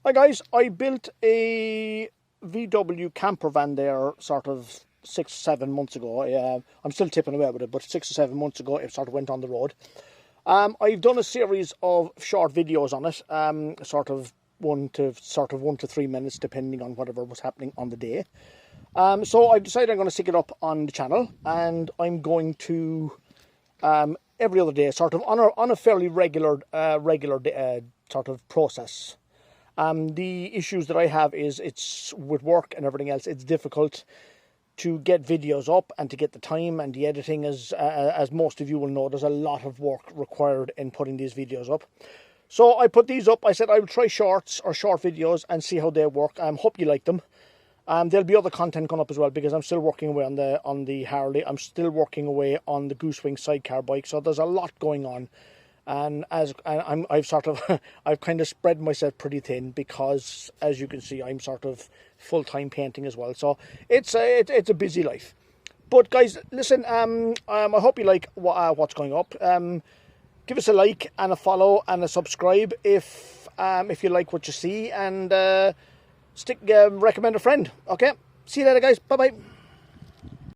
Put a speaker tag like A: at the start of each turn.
A: Hi guys, I built a VW camper van there sort of 6 or 7 months ago. I'm still tipping away with it, but 6 or 7 months ago it sort of went on the road. I've done a series of short videos on it, sort of 1 to 3 minutes, depending on whatever was happening on the day. So I've decided I'm going to stick it up on the channel, and I'm going to every other day, sort of on a fairly regular sort of process. The issues that I have is it's with work and everything else. It's difficult to get videos up and to get the time and the editing. As most of you will know, there's a lot of work required in putting these videos up. So I put these up. I said I would try shorts or short videos and see how they work. Hope you like them. There'll be other content coming up as well, because I'm still working away on the Harley. I'm still working away on the Goosewing sidecar bike. So there's a lot going on. And I've kind of spread myself pretty thin, because as you can see, I'm sort of full-time painting as well. So it's a busy life. But guys, listen, I hope you like what's going up. Give us a like and a follow and a subscribe if you like what you see, and recommend a friend. Okay, see you later guys, bye bye.